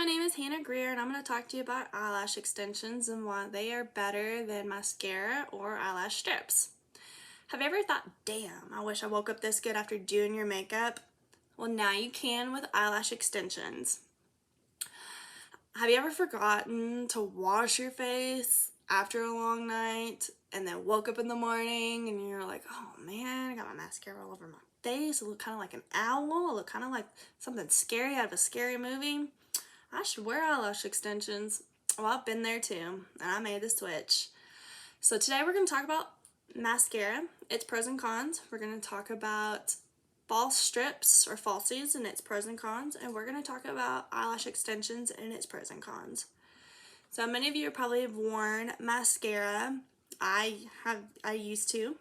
my name is Hannah Greer and I'm going to talk to you about eyelash extensions and why they are better than mascara or eyelash strips. Have you ever thought, damn, I wish I woke up this good after doing your makeup? Well, now you can with eyelash extensions. Have you ever forgotten to wash your face after a long night and then woke up in the morning and you're like, oh man, I got my mascara all over my face. I look kind of like an owl. I look kind of like something scary out of a scary movie. I should wear eyelash extensions. Well, I've been there too, and I made the switch. So today we're going to talk about mascara, its pros and cons. We're going to talk about false strips or falsies and its pros and cons, and we're going to talk about eyelash extensions and its pros and cons. So many of you probably have worn mascara. I used to.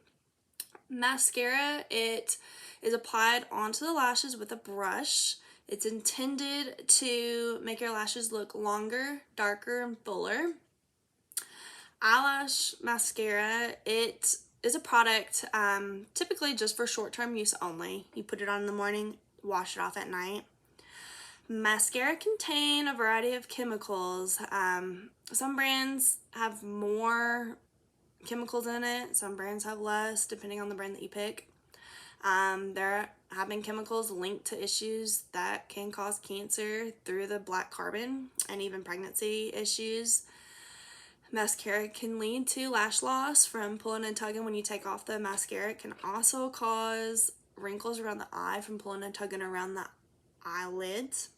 Mascara, it is applied onto the lashes with a brush. It's intended to make your lashes look longer, darker, and fuller. Eyelash mascara, it is a product typically just for short-term use only. You put it on in the morning, wash it off at night. Mascara contain a variety of chemicals. Some brands have more chemicals in it, some brands have less, depending on the brand that you pick. There have been chemicals linked to issues that can cause cancer through the black carbon and even pregnancy issues. Mascara can lead to lash loss from pulling and tugging when you take off the mascara. It can also cause wrinkles around the eye from pulling and tugging around the eyelids.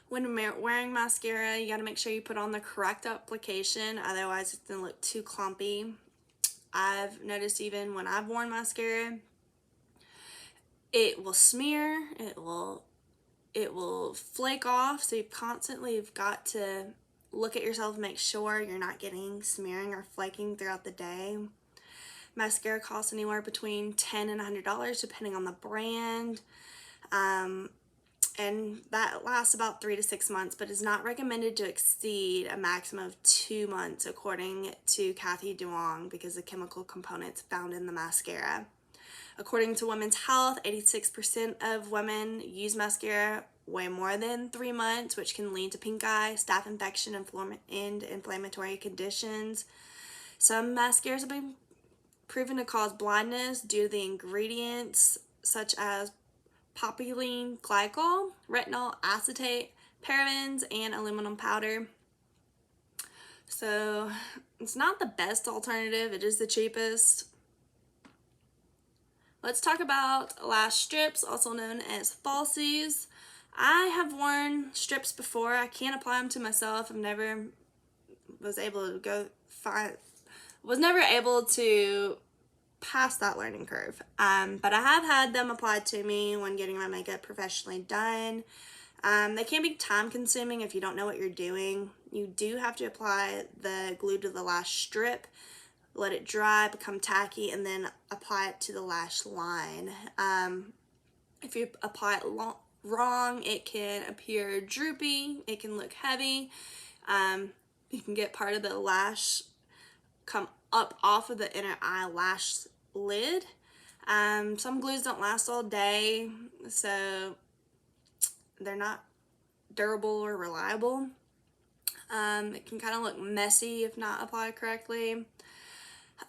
When wearing mascara, you got to make sure you put on the correct application, otherwise it's going to look too clumpy. I've noticed even when I've worn mascara, it will smear, it will flake off, so you constantly have got to look at yourself, make sure you're not getting smearing or flaking throughout the day. Mascara costs anywhere between $10 and $100 depending on the brand. And that lasts about 3 to 6 months, but is not recommended to exceed a maximum of 2 months according to Kathy Duong because of chemical components found in the mascara. According to Women's Health, 86% of women use mascara way more than 3 months, which can lead to pink eye, staph infection, and inflammatory conditions. Some mascaras have been proven to cause blindness due to the ingredients such as propylene glycol, retinol acetate, parabens, and aluminum powder. So it's not the best alternative, it is the cheapest. Let's talk about lash strips, also known as falsies. I have worn strips before. I can't apply them to myself. Was never able to pass that learning curve. But I have had them applied to me when getting my makeup professionally done. They can be time consuming if you don't know what you're doing. You do have to apply the glue to the lash strip, let it dry, become tacky, and then apply it to the lash line. If you apply it wrong, it can appear droopy, it can look heavy. You can get part of the lash come up off of the inner eyelash lid. Some glues don't last all day, so they're not durable or reliable. It can kind of look messy if not applied correctly.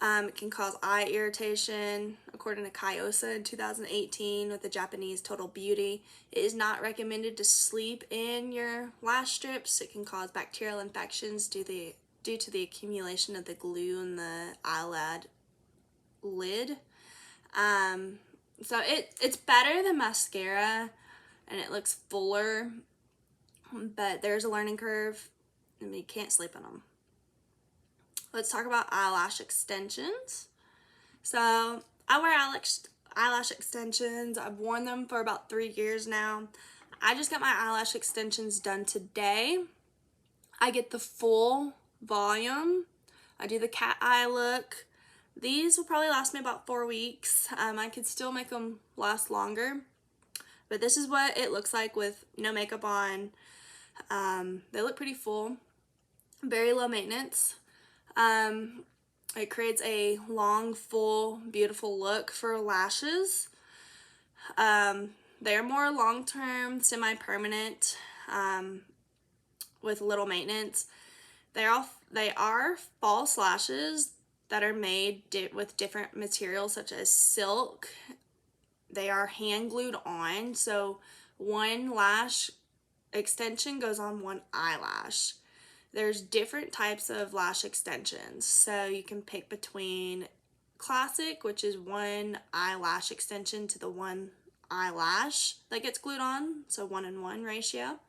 It can cause eye irritation, according to Kyosa in 2018 with the Japanese Total Beauty. It is not recommended to sleep in your lash strips. It can cause bacterial infections due to the accumulation of the glue in the eyelid lid. So it's better than mascara and it looks fuller, but there's a learning curve and you can't sleep in them. Let's talk about eyelash extensions. So I wear eyelash extensions. I've worn them for about 3 years now. I just got my eyelash extensions done today. I get the full volume. I do the cat eye look. These will probably last me about 4 weeks. I could still make them last longer, but this is what it looks like with no makeup on. They look pretty full, very low maintenance. It creates a long, full, beautiful look for lashes. They are more long-term, semi-permanent. with little maintenance. They are false lashes that are made with different materials such as silk. They are hand glued on, so one lash extension goes on one eyelash. There's different types of lash extensions, so you can pick between classic, which is one eyelash extension to the one eyelash that gets glued on, so 1:1 ratio.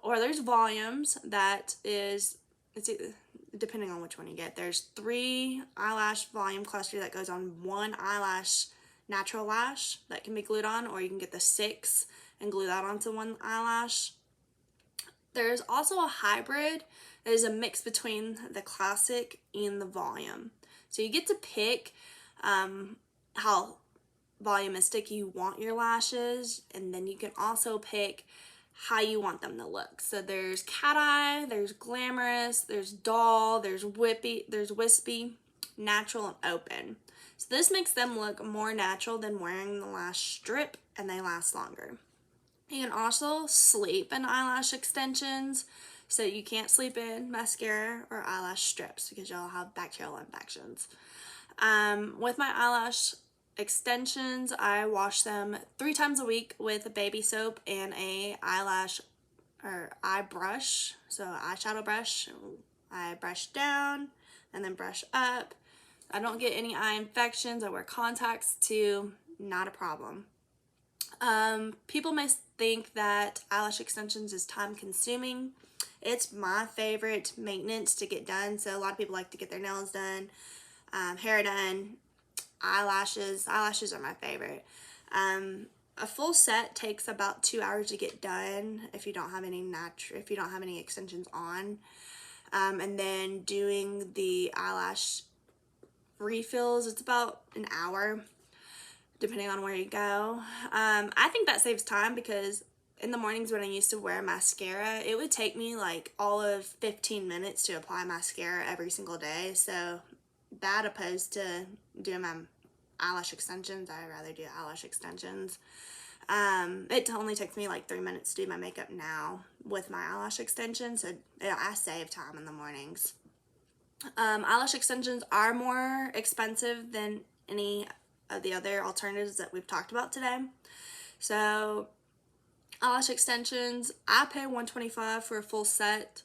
Or there's volumes, that is, it's depending on which one you get. There's 3 eyelash volume cluster that goes on one eyelash natural lash that can be glued on, or you can get the 6 and glue that onto one eyelash. There's also a hybrid that is a mix between the classic and the volume. So you get to pick how volumistic you want your lashes, and then you can also pick how you want them to look. So there's cat eye, there's glamorous, there's doll, there's wispy, natural, and open. So this makes them look more natural than wearing the lash strip, and they last longer. You can also sleep in eyelash extensions, so you can't sleep in mascara or eyelash strips because you'll have bacterial infections. With my eyelash extensions, I wash them 3 times a week with a baby soap and a eyelash or eye brush, so eyeshadow brush. I brush down and then brush up. I don't get any eye infections. I wear contacts too, not a problem. People may think that eyelash extensions is time consuming. It's my favorite maintenance to get done. So a lot of people like to get their nails done, hair done, eyelashes are my favorite. A full set takes about 2 hours to get done if you don't have any extensions on. And then doing the eyelash refills, it's about an hour depending on where you go. I think that saves time because in the mornings when I used to wear mascara, it would take me like all of 15 minutes to apply mascara every single day. So that opposed to doing my eyelash extensions, I'd rather do eyelash extensions. It only takes me like 3 minutes to do my makeup now with my eyelash extensions, so I save time in the mornings. Eyelash extensions are more expensive than any of the other alternatives that we've talked about today. So eyelash extensions, I pay $125 for a full set,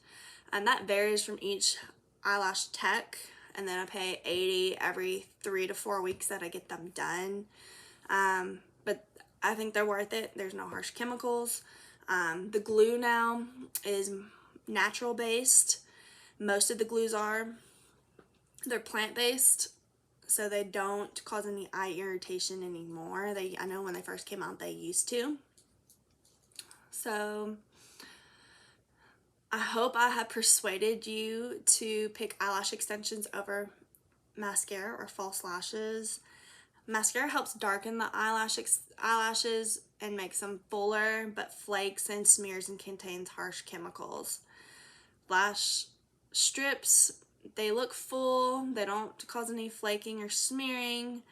and that varies from each eyelash tech. And then I pay $80 every 3 to 4 weeks that I get them done. But I think they're worth it. There's no harsh chemicals. The glue now is natural based. Most of the glues are. They're plant based, so they don't cause any eye irritation anymore. I know when they first came out they used to. So I hope I have persuaded you to pick eyelash extensions over mascara or false lashes. Mascara helps darken the eyelashes and makes them fuller, but flakes and smears and contains harsh chemicals. Lash strips, they look full, they don't cause any flaking or smearing.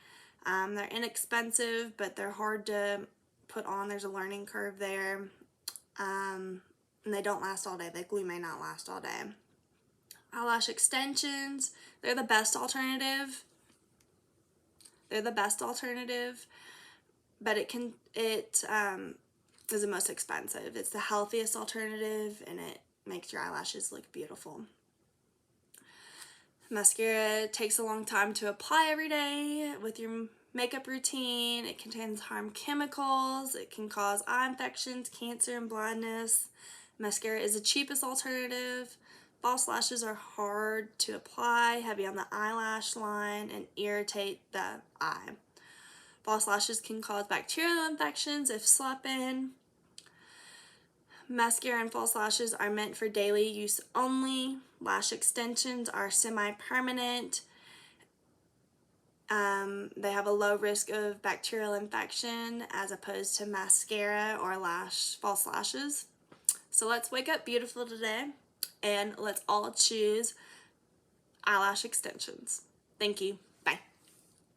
They're inexpensive, but they're hard to put on. There's a learning curve there. And they don't last all day. The glue may not last all day. Eyelash extensions, they're the best alternative. But it is the most expensive. It's the healthiest alternative, and it makes your eyelashes look beautiful. Mascara takes a long time to apply every day with your makeup routine. It contains harmful chemicals. It can cause eye infections, cancer, and blindness. Mascara is the cheapest alternative. False lashes are hard to apply, heavy on the eyelash line, and irritate the eye. False lashes can cause bacterial infections if slept in. Mascara and false lashes are meant for daily use only. Lash extensions are semi-permanent. They have a low risk of bacterial infection as opposed to mascara or false lashes. So let's wake up beautiful today, and let's all choose eyelash extensions. Thank you.